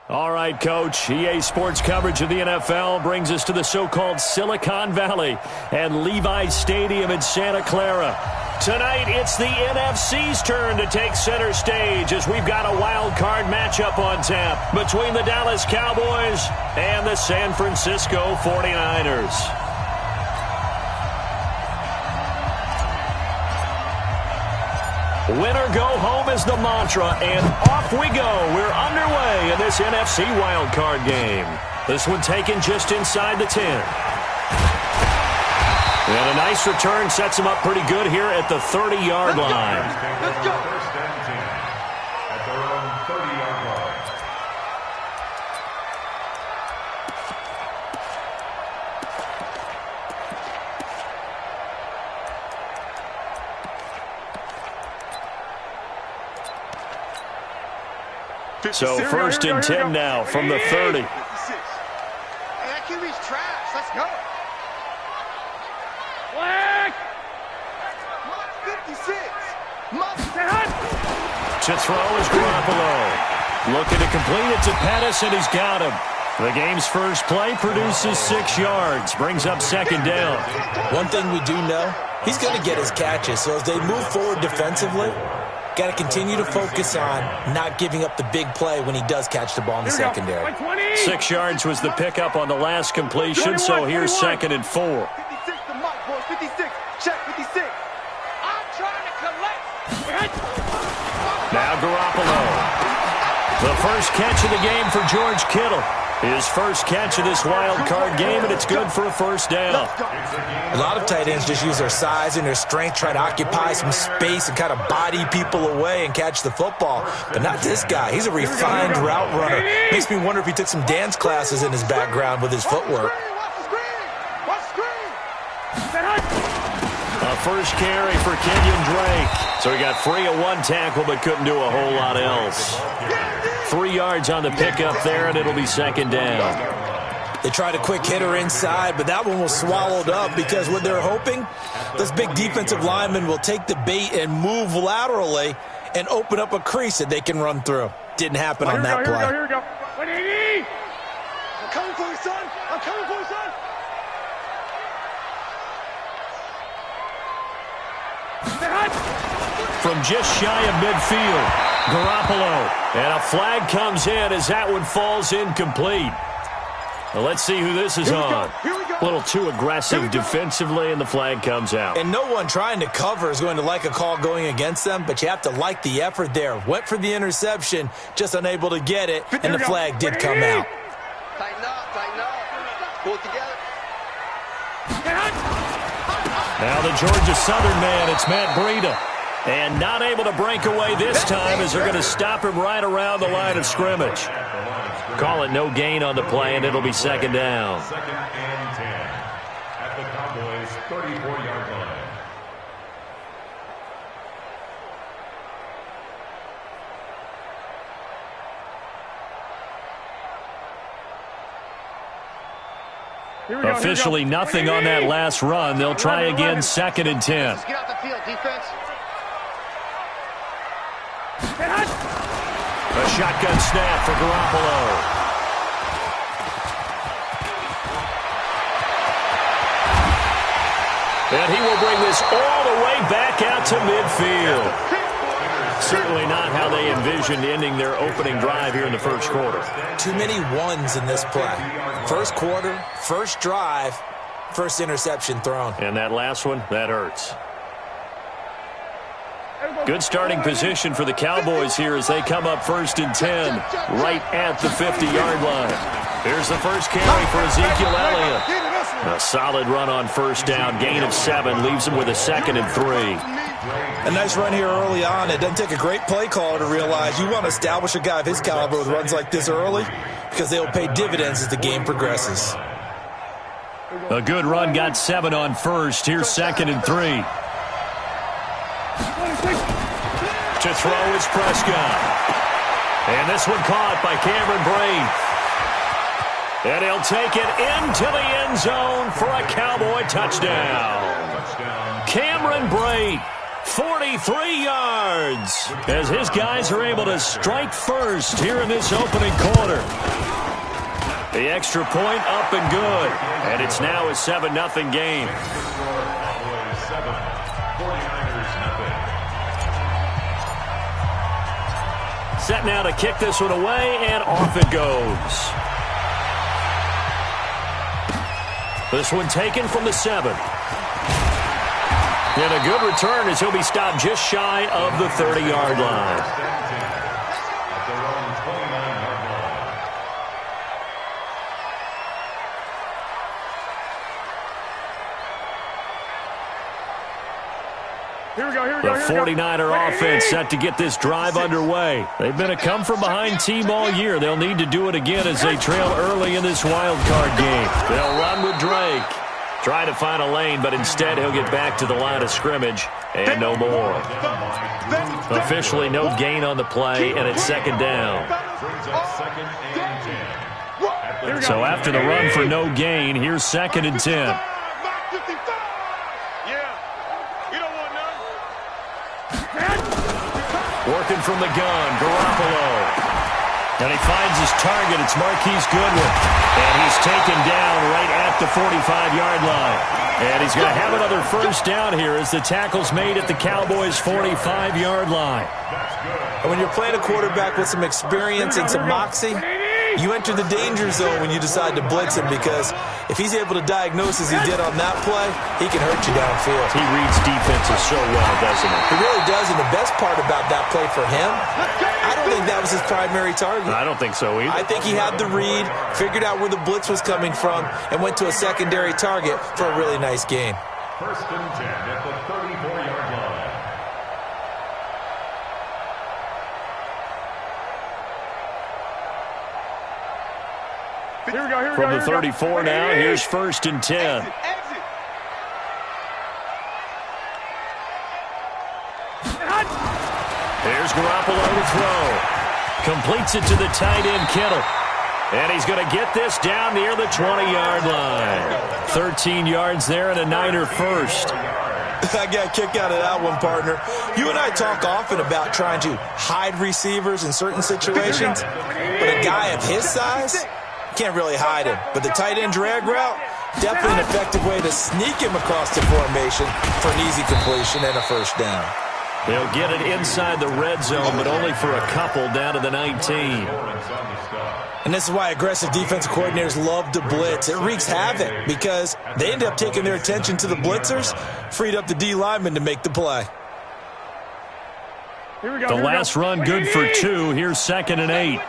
All right, Coach. EA Sports coverage of the NFL brings us to the so-called Silicon Valley and Levi's Stadium in Santa Clara. Tonight, it's the NFC's turn to take center stage as we've got a wild card matchup on tap between the Dallas Cowboys and the San Francisco 49ers. Winner go home is the mantra, and off we go. We're underway in this NFC wildcard game. This one taken just inside the 10. And a nice return sets him up pretty good here at the 30-yard line. Let's go. First and 10 at their own 30-yard line. So first and 10 now from the 30. Hey, that QB's trash. Let's go. Black. 56. To throw is Garoppolo. Looking to complete it to Pettis, and he's got him. The game's first play produces 6 yards. Brings up second down. One thing we do know, he's going to get his catches. So as they move forward defensively, got to continue to focus on not giving up the big play when he does catch the ball in the secondary. 6 yards was the pickup on the last completion, so here's second and 4. 56 to Mike, boys. 56. Check 56. I'm trying to collect. Now Garoppolo. The first catch of the game for George Kittle. His first catch of this wild card game, and it's good for a first down. A lot of tight ends just use their size and their strength, try to occupy some space and kind of body people away and catch the football. But not this guy. He's a refined route runner. Makes me wonder if he took some dance classes in his background with his footwork. A first carry for Kenyon Drake. So he got free of one tackle but couldn't do a whole lot else. 3 yards on the pickup there, and it'll be second down. They tried a quick hitter inside, but that one was swallowed up because what they're hoping, those big defensive linemen will take the bait and move laterally and open up a crease that they can run through. Didn't happen on that play. Here we go. 180. I'm coming for you, son. I'm coming for you, son. From just shy of midfield, Garoppolo. And a flag comes in as that one falls incomplete. Well, let's see who this is on. A little too aggressive defensively, and the flag comes out. And no one trying to cover is going to like a call going against them, but you have to like the effort there. Went for the interception, just unable to get it, and the flag did come out. Tighten up. Pull it together. Now the Georgia Southern man, it's Matt Breida. And not able to break away this time as they're going to stop him right around the line of scrimmage. Call it no gain on the play, and it'll be second down. Second and 10 at the Cowboys' 34-yard line. Officially nothing on that last run. They'll try again, second and 10. Get out the field, defense. A shotgun snap for Garoppolo. And he will bring this all the way back out to midfield. Certainly not how they envisioned ending their opening drive here in the first quarter. Too many ones in this play. First quarter, first drive, first interception thrown. And that last one, that hurts. Good starting position for the Cowboys here as they come up first and 10 right at the 50-yard line. Here's the first carry for Ezekiel Elliott. A solid run on first down. Gain of 7 leaves him with a second and 3. A nice run here early on. It doesn't take a great play caller to realize you want to establish a guy of his caliber with runs like this early because they'll pay dividends as the game progresses. A good run, got 7 on first. Here's second and 3. To throw is Prescott. And this one caught by Cameron Brate. And he'll take it into the end zone for a Cowboy touchdown. Cameron Brate, 43 yards, as his guys are able to strike first here in this opening quarter. The extra point up and good, and it's now a 7-0 game. Set now to kick this one away, and off it goes. This one taken from the 7. And a good return as he'll be stopped just shy of the 30-yard line. The 49er offense set to get this drive underway. They've been a come-from-behind team all year. They'll need to do it again as they trail early in this wild card game. They'll run with Drake. Try to find a lane, but instead he'll get back to the line of scrimmage and no more. Officially no gain on the play, and it's second down. So after the run for no gain, here's 2nd and 10. Working from the gun, Garoppolo. And he finds his target. It's Marquise Goodwin. And he's taken down right at the 45-yard line. And he's going to have another first down here as the tackle's made at the Cowboys' 45-yard line. And when you're playing a quarterback with some experience and some moxie, you enter the danger zone when you decide to blitz him, because if he's able to diagnose as he did on that play, he can hurt you downfield. He reads defenses so well, doesn't he? He really does, and the best part about that play for him, I don't think that was his primary target. I don't think so either. I think he had the read, figured out where the blitz was coming from, and went to a secondary target for a really nice gain. 1st and 10 at the 34-yard line. From the 34 now, here's 1st and 10. Here's Garoppolo to throw. Completes it to the tight end, Kittle. And he's going to get this down near the 20-yard line. 13 yards there and a Niner first. I got a kick out of that one, partner. You and I talk often about trying to hide receivers in certain situations, but a guy of his size can't really hide him. But the tight end drag route, definitely an effective way to sneak him across the formation for an easy completion and a first down. They'll get it inside the red zone, but only for a couple down to the 19. And this is why aggressive defensive coordinators love to blitz. It wreaks havoc because they end up taking their attention to the blitzers, freed up the D lineman to make the play. The last run good for 2. Here's 2nd and 8.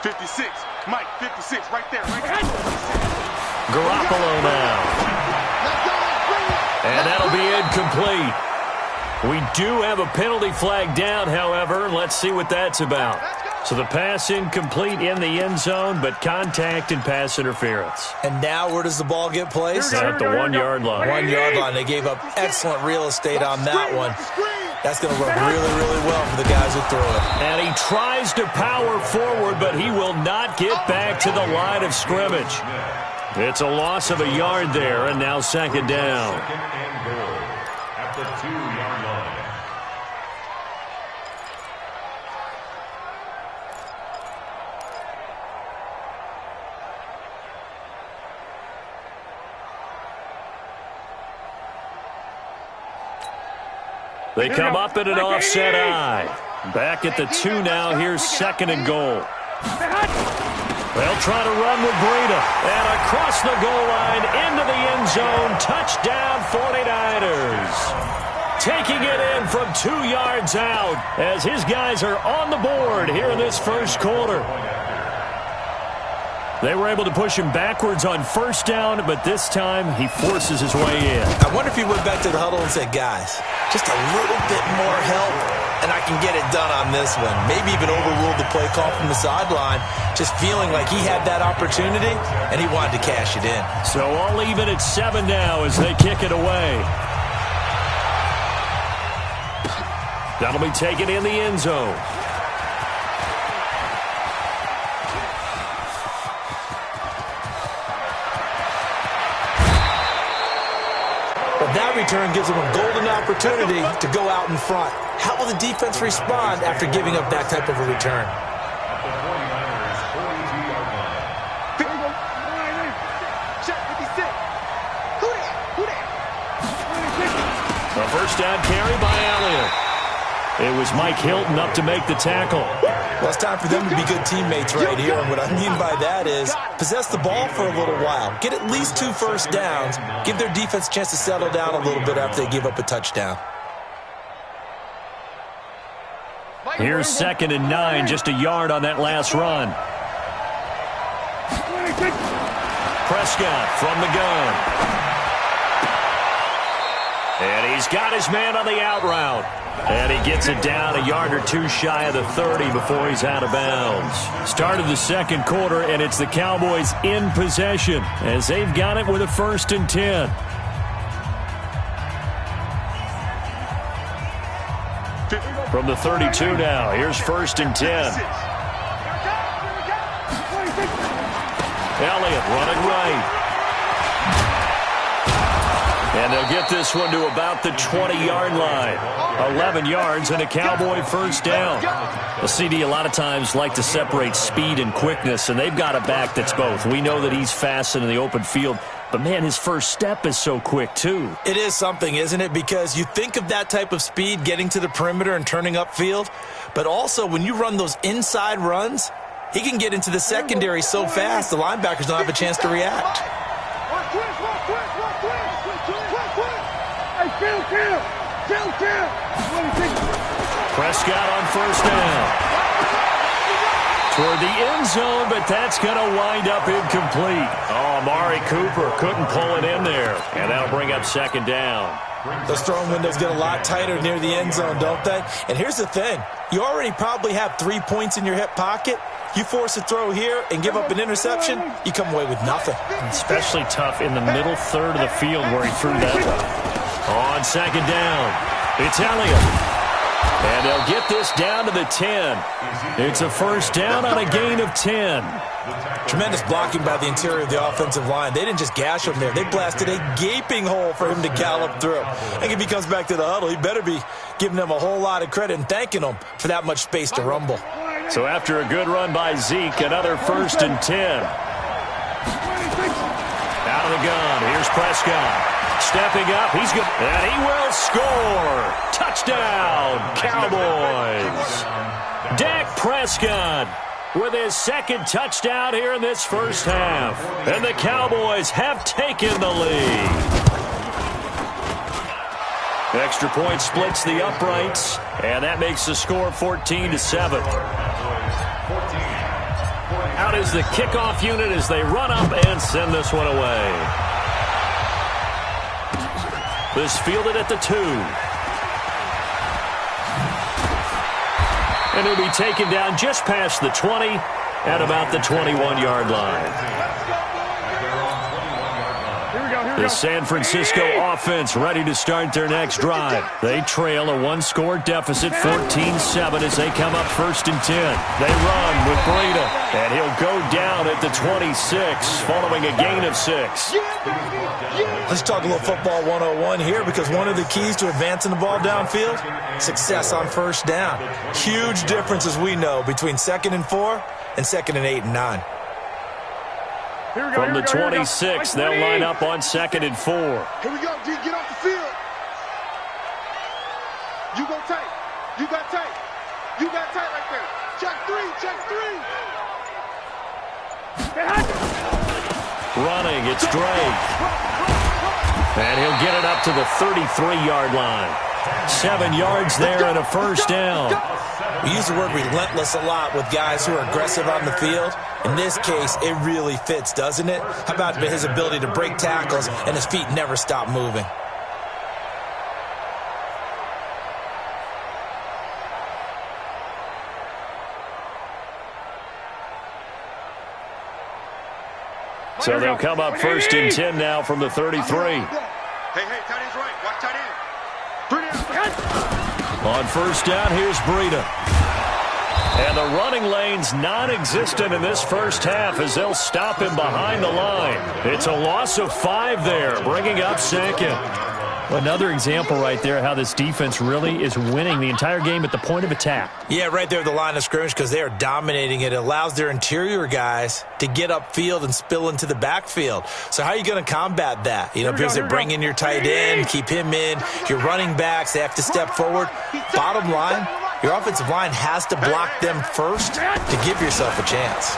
56, Mike, 56, right there, right there. Garoppolo now. And that'll be incomplete. We do have a penalty flag down, however. Let's see what that's about. So the pass incomplete in the end zone, but contact and pass interference. And now where does the ball get placed? At the 1-yard line. 1-yard line. They gave up excellent real estate on that one. That's going to work really, really well for the guys who throw it. And he tries to power forward, but he will not get back to the line of scrimmage. It's a loss of a yard there, and now 2nd down. 2nd and goal at the 2-yard line. They come up in an offset eye. Back at the 2 now. Here's 2nd and goal. They'll try to run with Breida. And across the goal line into the end zone. Touchdown 49ers. Taking it in from 2 yards out as his guys are on the board here in this first quarter. They were able to push him backwards on first down, but this time he forces his way in. I wonder if he went back to the huddle and said, guys, just a little bit more help, and I can get it done on this one. Maybe even overruled the play call from the sideline, just feeling like he had that opportunity, and he wanted to cash it in. So all even at 7 now as they kick it away. That'll be taken in the end zone. But that return gives them a golden opportunity to go out in front. How will the defense respond after giving up that type of a return? A first down carry by Elliott. It was Mike Hilton up to make the tackle. Well, it's time for them to be good teammates right here. And what I mean by that is possess the ball for a little while. Get at least 2 first downs. Give their defense a chance to settle down a little bit after they give up a touchdown. Here's 2nd and 9, just a yard on that last run. Prescott from the gun. And he's got his man on the out route. And he gets it down a yard or 2 shy of the 30 before he's out of bounds. Start of the second quarter, and it's the Cowboys in possession as they've got it with a 1st and 10. From the 32 now, here's 1st and 10. Elliott running right. And they'll get this one to about the 20-yard line. 11 yards and a Cowboy first down. Well, CD a lot of times like to separate speed and quickness, and they've got a back that's both. We know that he's fast in the open field, but, man, his first step is so quick, too. It is something, isn't it? Because you think of that type of speed getting to the perimeter and turning upfield, but also when you run those inside runs, he can get into the secondary so fast the linebackers don't have a chance to react. Prescott on first down. Toward the end zone, but that's going to wind up incomplete. Oh, Amari Cooper couldn't pull it in there, and that'll bring up 2nd down. Those throwing windows get a lot tighter near the end zone, don't they? And here's the thing. You already probably have 3 points in your hip pocket. You force a throw here and give up an interception, you come away with nothing. Especially tough in the middle third of the field where he threw that one. On 2nd down, it's Elliott. And they'll get this down to the 10. It's a first down on a gain of 10. Tremendous blocking by the interior of the offensive line. They didn't just gash him there. They blasted a gaping hole for him to gallop through. I think if he comes back to the huddle, he better be giving them a whole lot of credit and thanking them for that much space to rumble. So after a good run by Zeke, another 1st and 10. Out of the gun, here's Prescott. Stepping up, he's good, and he will score. Touchdown, Cowboys. Dak Prescott with his 2nd touchdown here in this first half. And the Cowboys have taken the lead. Extra point splits the uprights, and that makes the score 14-7. Out is the kickoff unit as they run up and send this one away. This fielded at the 2. And he'll be taken down just past the 20 at about the 21-yard line. The San Francisco offense ready to start their next drive. They trail a 1-score deficit, 14-7, as they come up 1st and 10. They run with Breida, and he'll go down at the 26 following a gain of 6. Let's talk a little football 101 here, because one of the keys to advancing the ball downfield, success on first down. Huge difference, as we know, between 2nd and 4 and 2nd and 8 and 9. From the 26, they'll line up on 2nd and 4. Here we go, D. Get off the field. You go tight. You got tight. You got tight right there. Check 3. Check 3. Running, it's Drake. And he'll get it up to the 33-yard line. 7 yards there and a first down. We use the word relentless a lot with guys who are aggressive on the field. In this case, it really fits, doesn't it? How about his ability to break tackles and his feet never stop moving? So they'll come up 1st and 10 now from the 33. Hey, tight end's right. Watch tight end. 3 down. On first down, here's Breida. And the running lane's non-existent in this first half as they'll stop him behind the line. It's a loss of 5 there, bringing up 2nd. Another example right there how this defense really is winning the entire game at the point of attack. Yeah, right there at the line of scrimmage because they are dominating it. It allows their interior guys to get upfield and spill into the backfield. So how are you going to combat that? Because they bring in your tight end, keep him in. Your running backs, they have to step forward. Bottom line, your offensive line has to block them first to give yourself a chance.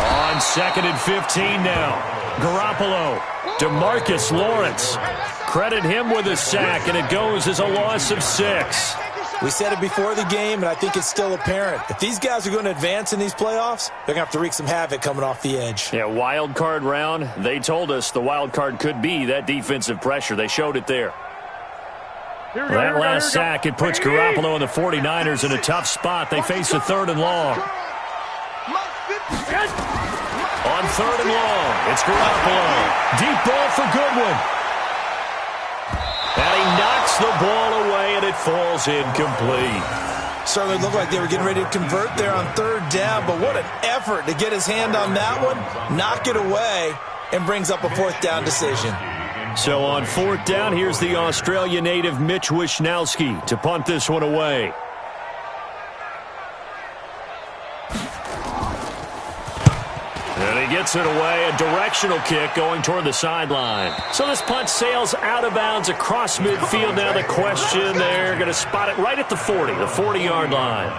On 2nd and 15 now. Garoppolo, DeMarcus Lawrence. Credit him with a sack, and it goes as a loss of 6. We said it before the game, and I think it's still apparent. If these guys are going to advance in these playoffs, they're going to have to wreak some havoc coming off the edge. Yeah, wild card round. They told us the wild card could be that defensive pressure. They showed it there. That last sack, it puts Garoppolo and the 49ers in a tough spot. They face a 3rd and long. On 3rd and long, it's Garoppolo. Deep ball for Goodwin. And he knocks the ball away, and it falls incomplete. Certainly looked like they were getting ready to convert there on 3rd down, but what an effort to get his hand on that one, knock it away, and brings up a 4th down decision. So on 4th down, here's the Australia native Mitch Wishnowski to punt this one away. And he gets it away, a directional kick going toward the sideline. So this punt sails out of bounds across midfield. Now the question, they're going to spot it right at the 40, the 40-yard line.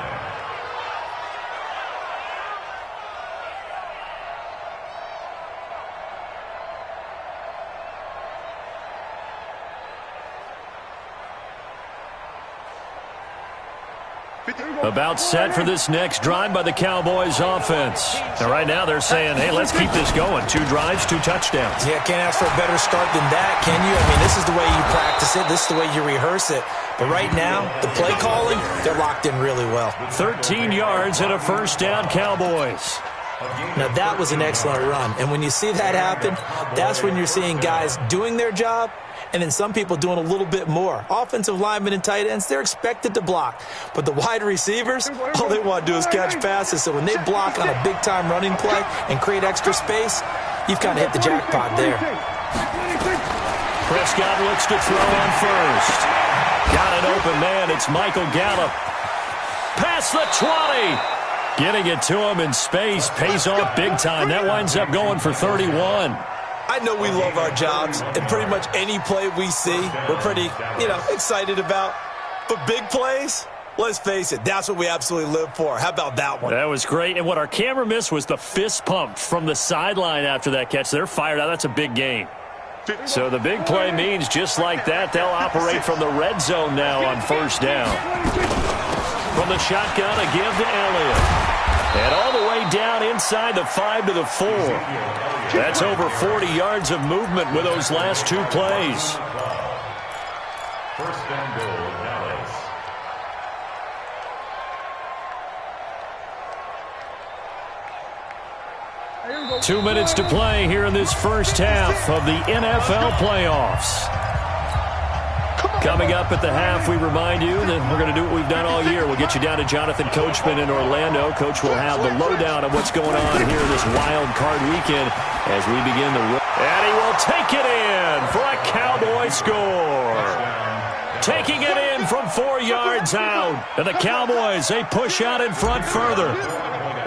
About set for this next drive by the Cowboys offense. Now, right now they're saying, hey, let's keep this going. 2 drives, 2 touchdowns. Yeah, can't ask for a better start than that, can you? I mean, this is the way you practice it. This is the way you rehearse it. But right now, the play calling, they're locked in really well. 13 yards and a 1st down, Cowboys. Now, that was an excellent run. And when you see that happen, that's when you're seeing guys doing their job and then some people doing a little bit more. Offensive linemen and tight ends, they're expected to block. But the wide receivers, all they want to do is catch passes. So when they block on a big-time running play and create extra space, you've kind of hit the jackpot there. Prescott looks to throw on first. Got an open man. It's Michael Gallup. Past the 20. Getting it to him in space pays off big time. That winds up going for 31. I know we love our jobs, and pretty much any play we see, we're pretty, excited about. But big plays, let's face it, that's what we absolutely live for. How about that one? That was great. And what our camera missed was the fist pump from the sideline after that catch. They're fired out. That's a big game. So the big play means just like that, they'll operate from the red zone now on 1st down. From the shotgun, a give to Elliott. And all the way down inside the 5 to the 4. That's over 40 yards of movement with those last 2 plays. 1st down goal, Dallas. Two minutes to play here in this first half of the NFL playoffs. Coming up at the half, we remind you that we're going to do what we've done all year. We'll get you down to Jonathan Coachman in Orlando. Coach will have the lowdown of what's going on here this wild card weekend as we begin the run. And he will take it in for a Cowboy score. Taking it in from 4 yards out. And the Cowboys, they push out in front further.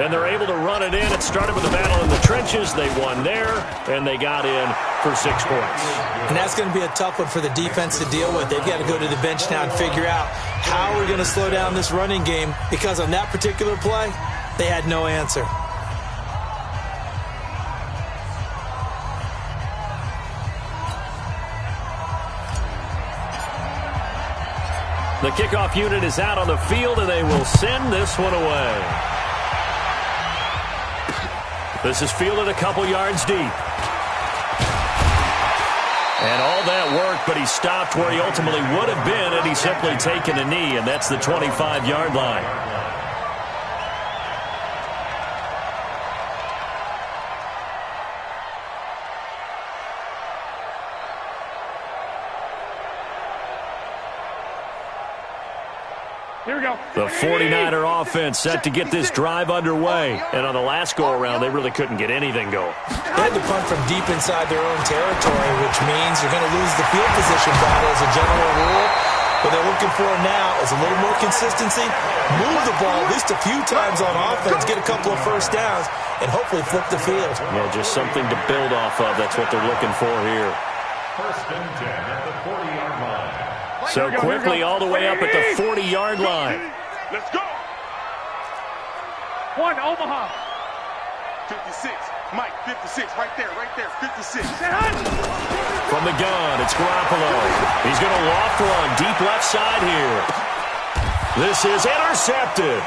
And they're able to run it in. It started with a battle in the trenches. They won there, and they got in for 6 points. And that's going to be a tough one for the defense to deal with. They've got to go to the bench now and figure out how we're going to slow down this running game, because on that particular play, they had no answer. The kickoff unit is out on the field, and they will send this one away. This is fielded a couple yards deep. And all that work, but he stopped where he ultimately would have been had he simply taken a knee, and that's the 25-yard line. Here we go. The 49er offense set to get this drive underway. And on the last go-around, they really couldn't get anything going. They had to punt from deep inside their own territory, which means you're going to lose the field position battle as a general rule. What they're looking for now is a little more consistency, move the ball at least a few times on offense, get a couple of first downs, and hopefully flip the field. Yeah, just something to build off of. That's what they're looking for here. First and 10 at the 40-yard line. So quickly all the way up at the 40-yard line. Let's go. 1, Omaha. 56. Mike, 56. Right there, 56. From the gun, it's Garoppolo. He's going to loft one deep left side here. This is intercepted.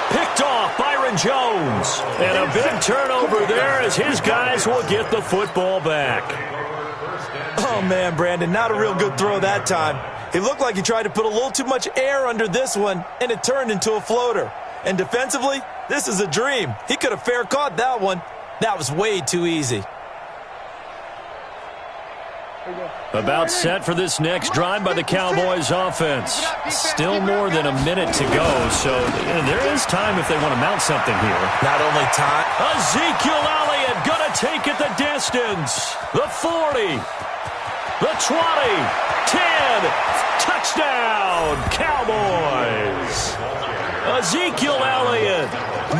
Picked off Byron Jones. And a big turnover there as his guys will get the football back. Oh, man, Brandon, not a real good throw that time. It looked like he tried to put a little too much air under this one, and it turned into a floater. And defensively, this is a dream. He could have fair caught that one. That was way too easy. About set for this next drive by the Cowboys offense. Still more than a minute to go, so there is time if they want to mount something here. Not only time. Ezekiel Elliott going to take it the distance. The 40. The 20, 10, touchdown, Cowboys. Ezekiel Elliott,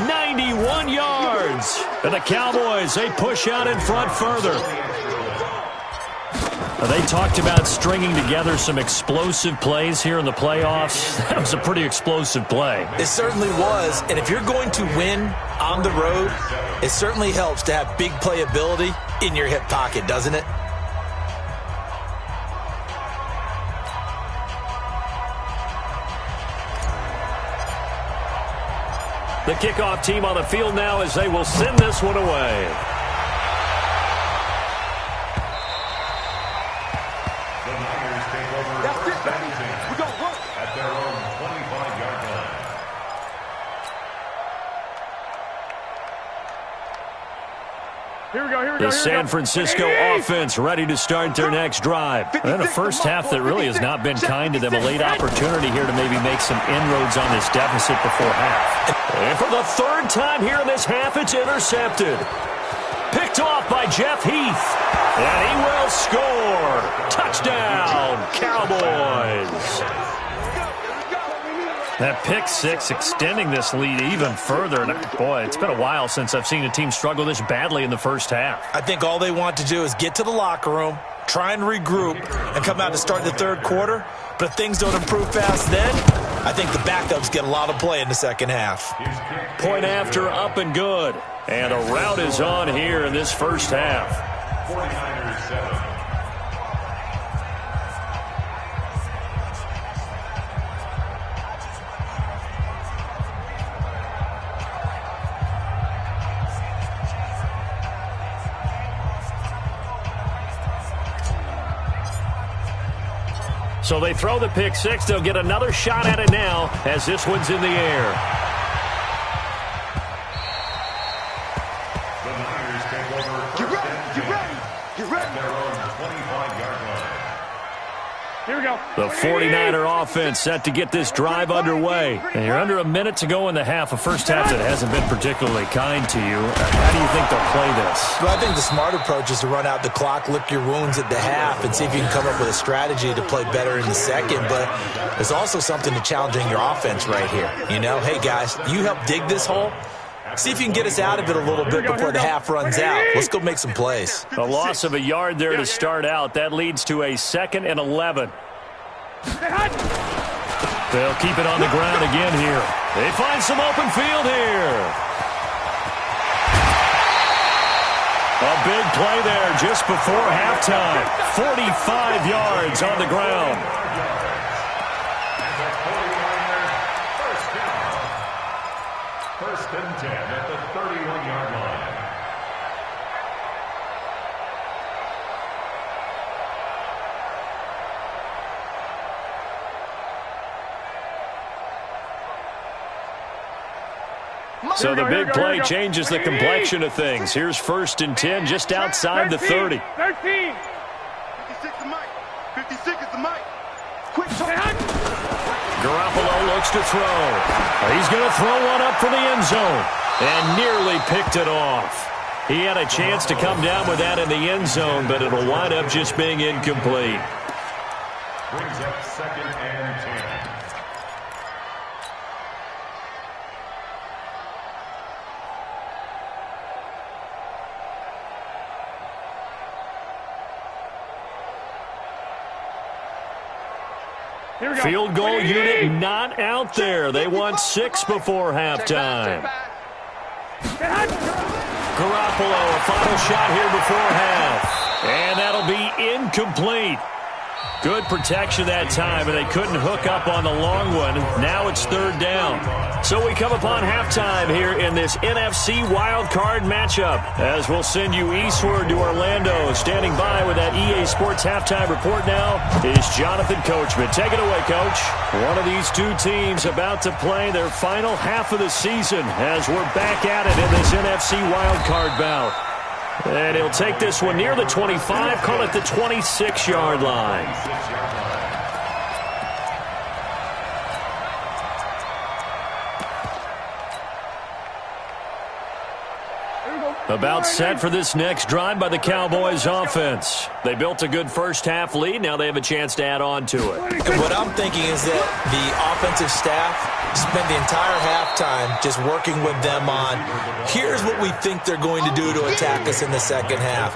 91 yards. And the Cowboys, they push out in front further. They talked about stringing together some explosive plays here in the playoffs. That was a pretty explosive play. It certainly was, and if you're going to win on the road, it certainly helps to have big playability in your hip pocket, doesn't it? The kickoff team on the field now as they will send this one away. The Niners take over That's it, first baby. and 10 We're going to work. at their own 25-yard line. Here we go, here we go. The San Francisco offense ready to start their next drive. And a first half that really has not been kind to them. A late opportunity here to maybe make some inroads on this deficit before half. And for the third time here in this half, it's intercepted. Picked off by Jeff Heath. And he will score. Touchdown, Cowboys. That pick six extending this lead even further. And boy, it's been a while since I've seen a team struggle this badly in the first half. I think all they want to do is get to the locker room, try and regroup, and come out to start the third quarter. But if things don't improve fast then, I think the backups get a lot of play in the second half. Point after, up and good. And a rout is on here in this first half. 49ers 7. So they throw the pick six. They'll get another shot at it now as this one's in the air. The Niners take over first and 10 at their own 25-yard line. Here we go. The 49er offense set to get this drive underway. And you're under a minute to go in the half. A first half that hasn't been particularly kind to you. How do you think they'll play this? Well, I think the smart approach is to run out the clock, lick your wounds at the half, and see if you can come up with a strategy to play better in the second. But there's also something to challenging your offense right here. You know, hey, guys, you help dig this hole. See if you can get us out of it a little bit before the half runs out. Let's go make some plays. A loss of a yard there to start out. That leads to a 2nd and 11. They'll keep it on the ground again here. They find some open field here. A big play there just before halftime. 45 yards on the ground. First and 10 at the 31-yard line. So the big play changes the complexion of things. Here's 1st and 10 just outside the 30. 13. 56 is Mike. 56 is the Mike. Quick. Garoppolo looks to throw. He's going to throw one up for the end zone and nearly picked it off. He had a chance to come down with that in the end zone, but it'll wind up just being incomplete. Brings up 2nd and 10. Field goal unit not out there. They want 6 before halftime. Garoppolo, a final shot here before half. And that'll be incomplete. Good protection that time, and they couldn't hook up on the long one. Now it's 3rd down. So we come upon halftime here in this NFC wildcard matchup. As we'll send you eastward to Orlando. Standing by with that EA Sports halftime report now is Jonathan Coachman. Take it away, Coach. One of these two teams about to play their final half of the season as we're back at it in this NFC wildcard bout. And he'll take this one near the 25, call it the 26-yard line. About set for this next drive by the Cowboys offense. They built a good first half lead. Now they have a chance to add on to it. And what I'm thinking is that the offensive staff spent the entire halftime just working with them on, here's what we think they're going to do to attack us in the second half.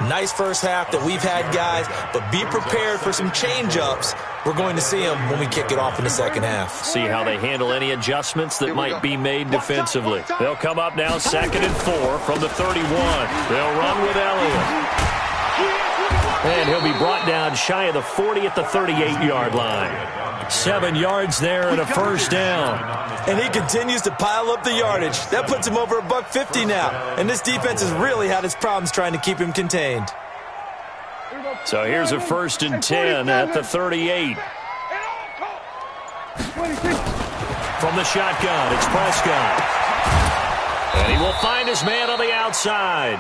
Nice first half that we've had, guys, but be prepared for some change-ups. We're going to see them when we kick it off in the second half. See how they handle any adjustments that might be made defensively. They'll come up now 2nd and 4 from the 31. They'll run with Elliott. And he'll be brought down shy of the 40 at the 38-yard line. 7 yards there and a first down. And he continues to pile up the yardage. That puts him over $150 now. And this defense has really had its problems trying to keep him contained. So here's a 1st and 10 at the 38. From the shotgun, it's Prescott. And he will find his man on the outside.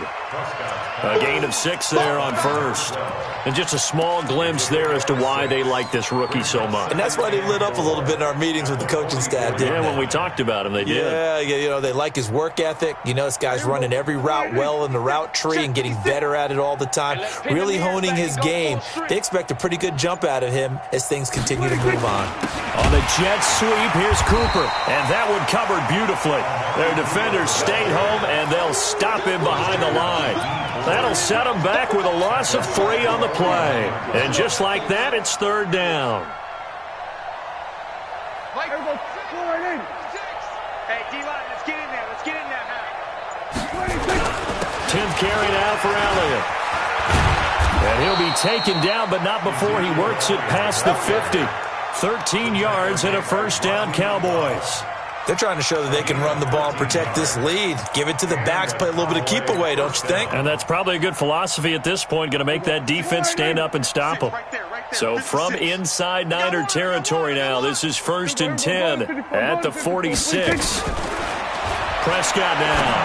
A gain of 6 there on first. And just a small glimpse there as to why they like this rookie so much. And that's why they lit up a little bit in our meetings with the coaching staff, didn't they? When we talked about him, they did. Yeah, you know, they like his work ethic. You know, this guy's running every route well in the route tree and getting better at it all the time, really honing his game. They expect a pretty good jump out of him as things continue to move on. On the jet sweep, here's Cooper. And that one covered beautifully. Their defenders stayed home, and they'll stop him behind the line. That'll set them back with a loss of 3 on the play. And just like that, it's 3rd down. Hey, D-line, let's get in there. Let's get in there now. 10th carry now for Elliott. And he'll be taken down, but not before he works it past the 50. 13 yards and a first down, Cowboys. They're trying to show that they can run the ball and protect this lead. Give it to the backs, play a little bit of keep away, don't you think? And that's probably a good philosophy at this point, going to make that defense stand up and stop them. So from inside Niner territory now, this is 1st and 10 at the 46. Prescott now.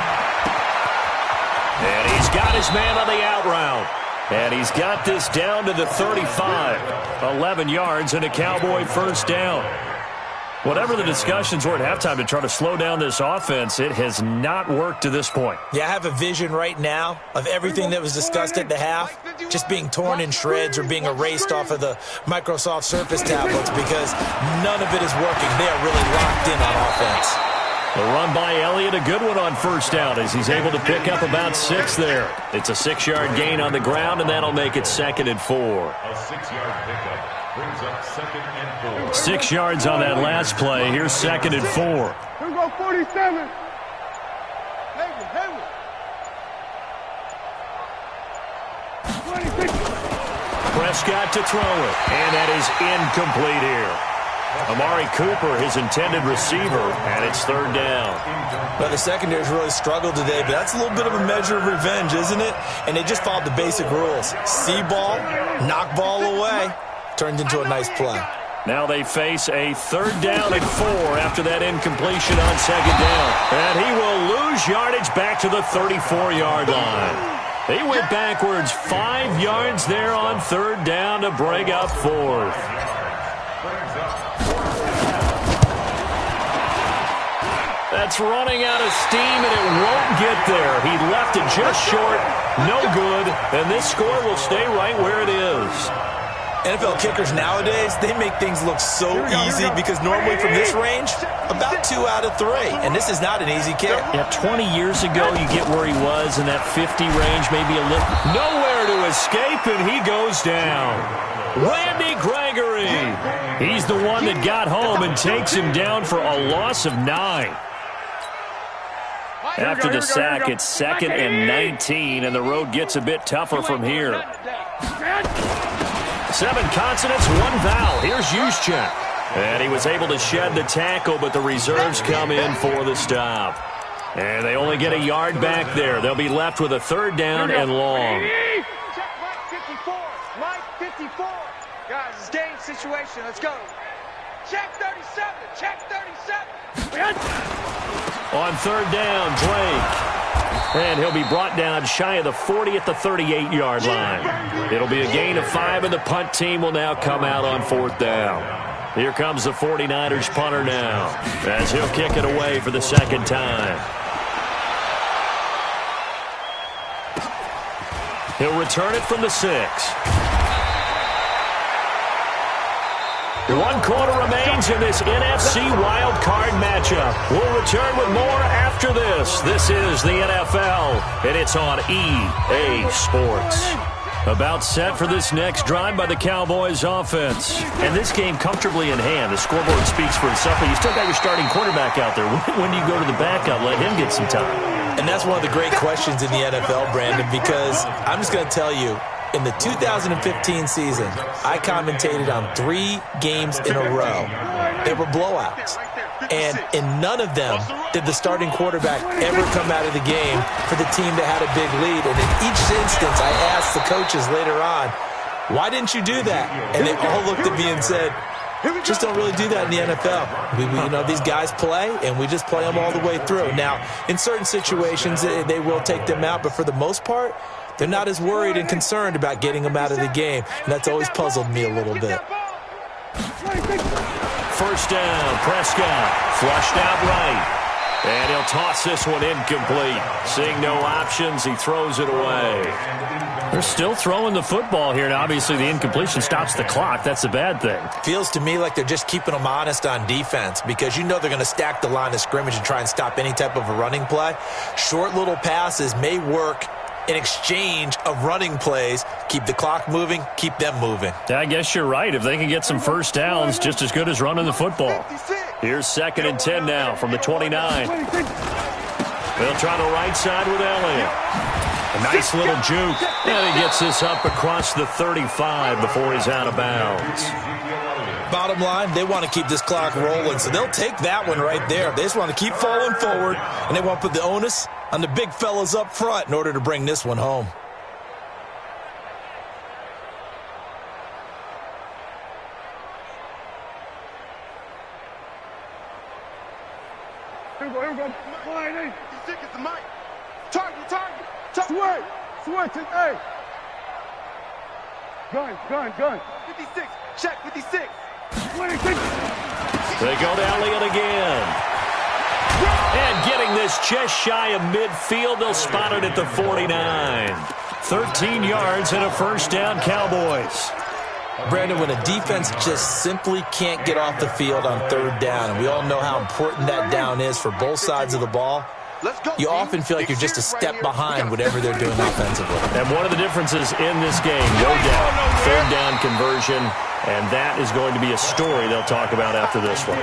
And he's got his man on the out route. And he's got this down to the 35. 11 yards and a Cowboy first down. Whatever the discussions were at halftime to try to slow down this offense, it has not worked to this point. Yeah, I have a vision right now of everything that was discussed at the half just being torn in shreds or being erased off of the Microsoft Surface tablets because none of it is working. They are really locked in on offense. The run by Elliott, a good one on first down as he's able to pick up about 6 there. It's a 6-yard gain on the ground, and that'll make it 2nd and 4. A 6-yard pickup brings up 2nd and 4. 6 yards on that last play. Here's 2nd and 4. Here we go, 47. Prescott to throw it, and that is incomplete here. Amari Cooper, his intended receiver, and it's 3rd down. Well, the secondary's really struggled today, but that's a little bit of a measure of revenge, isn't it? And they just followed the basic rules. See ball, knock ball away. Turned into a nice play. Now they face a 3rd down and 4 after that incompletion on 2nd down. And he will lose yardage back to the 34-yard line. He went backwards 5 yards there on 3rd down to bring up 4th. That's running out of steam, and it won't get there. He left it just short. No good. And this score will stay right where it is. NFL kickers nowadays, they make things look so easy because normally from this range, about 2 out of 3. And this is not an easy kick. Yeah, 20 years ago, you get where he was in that 50 range, maybe a little. Nowhere to escape, and he goes down. Randy Gregory. He's the one that got home and takes him down for a loss of 9. After the sack, it's 2nd and 19, and the road gets a bit tougher from here. 7 consonants, 1 vowel. Here's Juszczyk. And he was able to shed the tackle, but the reserves come in for the stop. And they only get a yard back there. They'll be left with a 3rd down and long. Check Mike 54. Mike 54. Guys, it's game situation. Let's go. Check 37. Check 37. On 3rd down, Drake. And he'll be brought down shy of the 40 at the 38-yard line. It'll be a gain of 5, and the punt team will now come out on 4th down. Here comes the 49ers punter now, as he'll kick it away for the 2nd time. He'll return it from the 6. 1 quarter remains in this NFC wild card matchup. We'll return with more after this. This is the NFL, and it's on EA Sports. About set for this next drive by the Cowboys offense. And this game comfortably in hand. The scoreboard speaks for itself, but you still got your starting quarterback out there. When do you go to the backup? Let him get some time. And that's one of the great questions in the NFL, Brandon, because I'm just going to tell you, in the 2015 season, I commentated on 3 games in a row. They were blowouts. And in none of them did the starting quarterback ever come out of the game for the team that had a big lead. And in each instance, I asked the coaches later on, why didn't you do that? And they all looked at me and said, just don't really do that in the NFL. These guys play, and we just play them all the way through. Now, in certain situations, they will take them out, but for the most part, they're not as worried and concerned about getting them out of the game, and that's always puzzled me a little bit. 1st down, Prescott, flushed out right, and he'll toss this one incomplete. Seeing no options, he throws it away. They're still throwing the football here, and obviously the incompletion stops the clock. That's a bad thing. Feels to me like they're just keeping them honest on defense because they're going to stack the line of scrimmage and try and stop any type of a running play. Short little passes may work in exchange of running plays. Keep the clock moving, keep them moving. I guess you're right. If they can get some 1st downs, just as good as running the football. Here's 2nd and 10 now from the 29. They'll try the right side with Elliott. A nice little juke. And he gets this up across the 35 before he's out of bounds. Bottom line, they want to keep this clock rolling, so they'll take that one right there. They just want to keep falling forward, and they want to put the onus on the big fellas up front in order to bring this one home. Here we go. Line, He's sick as the mic. Target. Switch it, hey. Gun. 56. Check 56. 26. They go to Elliott again. And getting this just shy of midfield, they'll spot it at the 49. 13 yards and a 1st down, Cowboys. Brandon, when a defense just simply can't get off the field on 3rd down, and we all know how important that down is for both sides of the ball, you often feel like you're just a step behind whatever they're doing offensively. And one of the differences in this game, no doubt, 3rd down conversion, and that is going to be a story they'll talk about after this one.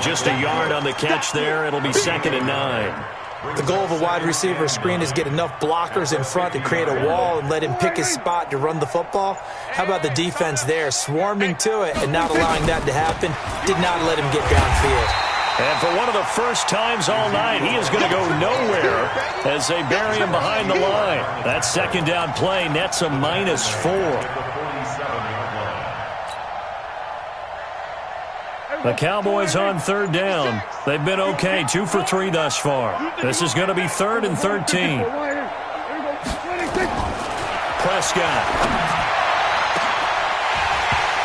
Just a yard on the catch there. It'll be 2nd and 9. The goal of a wide receiver screen is get enough blockers in front to create a wall and let him pick his spot to run the football. How about the defense there, swarming to it and not allowing that to happen? Did not let him get downfield. And for one of the first times all night, he is going to go nowhere as they bury him behind the line. That 2nd down play nets a -4. The Cowboys on 3rd down. They've been okay, 2 for 3 thus far. This is going to be 3rd and 13. Prescott.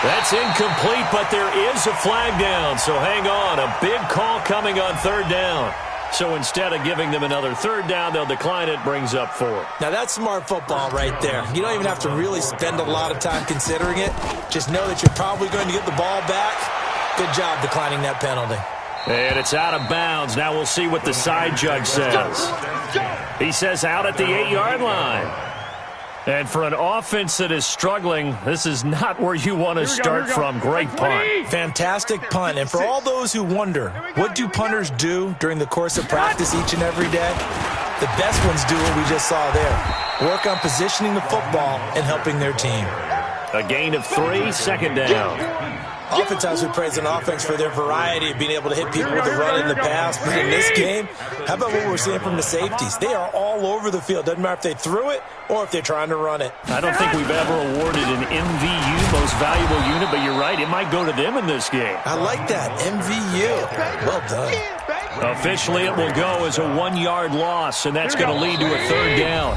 That's incomplete, but there is a flag down, so hang on. A big call coming on 3rd down. So instead of giving them another third down, they'll decline it, brings up 4. Now, that's smart football right there. You don't even have to really spend a lot of time considering it. Just know that you're probably going to get the ball back. Good job declining that penalty. And it's out of bounds. Now we'll see what the side judge says. He says out at the 8-yard line. And for an offense that is struggling, this is not where you want to start from. Great punt. Fantastic punt. And for all those who wonder, what do punters do during the course of practice each and every day? The best ones do what we just saw there. Work on positioning the football and helping their team. A gain of 3, second down. Oftentimes we praise an offense for their variety of being able to hit people with the run in the past. But in this game, how about what we're seeing from the safeties? They are all over the field. Doesn't matter if they threw it or if they're trying to run it. I don't think we've ever awarded an MVU, most valuable unit, but you're right, it might go to them in this game. I like that, MVU. Well done. Officially, it will go as a 1-yard loss, and that's going to lead to a third down.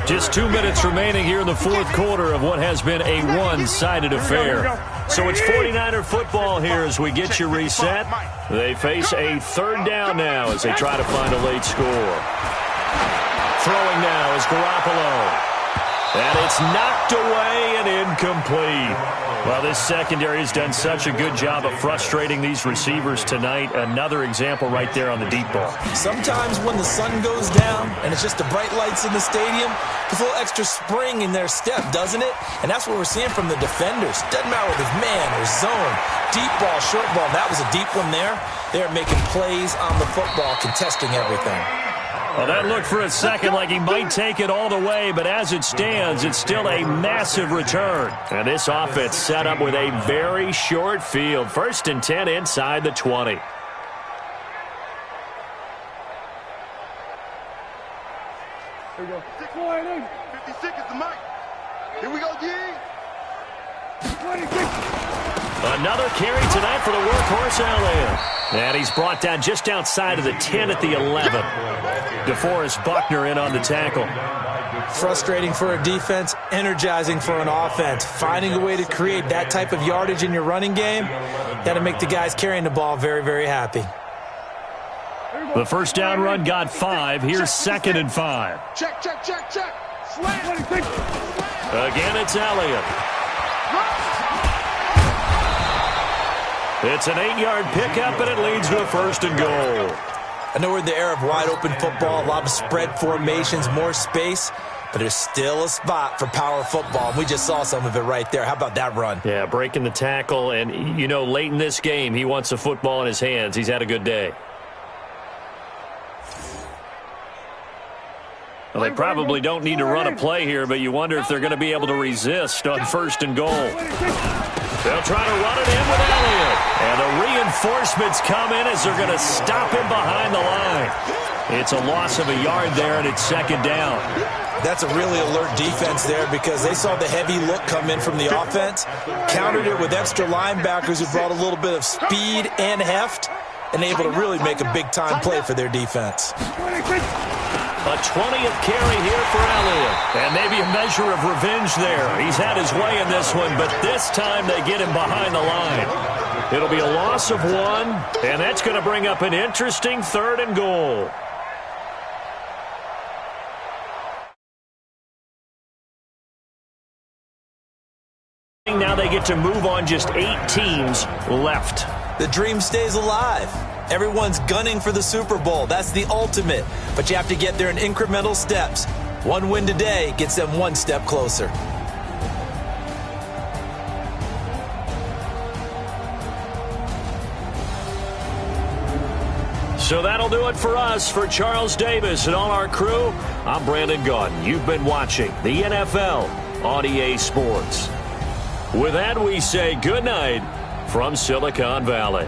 Just 2 minutes remaining here in the fourth quarter of what has been a one-sided affair. So it's 49er football here as we get you reset. They face a third down now as they try to find a late score. Throwing now is Garoppolo. And it's knocked away and incomplete. Well, this secondary has done such a good job of frustrating these receivers tonight. Another example right there on the deep ball. Sometimes when the sun goes down and it's just the bright lights in the stadium, there's a little extra spring in their step, doesn't it? And that's what we're seeing from the defenders. Doesn't matter whether it's man or zone, deep ball, short ball. That was a deep one there. They're making plays on the football, contesting everything. Well, that looked for a second like he might take it all the way, but as it stands, it's still a massive return. And this offense set up with a very short field. 1st and 10 inside the 20. Here we go. 56 is the mic. Here we go, G. 26. Another carry tonight for the workhorse Elliott. And he's brought down just outside of the 10 at the 11. DeForest Buckner in on the tackle. Frustrating for a defense, energizing for an offense. Finding a way to create that type of yardage in your running game, got to make the guys carrying the ball very, very happy. The first down run got 5. Here's 2nd and 5. Check. Slant. Again, it's Elliott. It's an 8-yard pickup, and it leads to a 1st and goal. I know we're in the era of wide-open football, a lot of spread formations, more space, but there's still a spot for power football. We just saw some of it right there. How about that run? Yeah, breaking the tackle, and, you know, late in this game, he wants the football in his hands. He's had a good day. Well, they probably don't need to run a play here, but you wonder if they're going to be able to resist on 1st and goal. They'll try to run it in with Elliott. And the reinforcements come in as they're going to stop him behind the line. It's a loss of a yard there, and it's 2nd down. That's a really alert defense there because they saw the heavy look come in from the offense, countered it with extra linebackers who brought a little bit of speed and heft, and able to really make a big-time play for their defense. A 20th carry here for Elliott. And maybe a measure of revenge there. He's had his way in this one, but this time they get him behind the line. It'll be a loss of 1, and that's going to bring up an interesting 3rd and goal. Now they get to move on, just 8 teams left. The dream stays alive. Everyone's gunning for the Super Bowl. That's the ultimate. But you have to get there in incremental steps. One win today gets them one step closer. So that'll do it for us. For Charles Davis and all our crew, I'm Brandon Gaudin. You've been watching the NFL on EA Sports. With that, we say good night from Silicon Valley.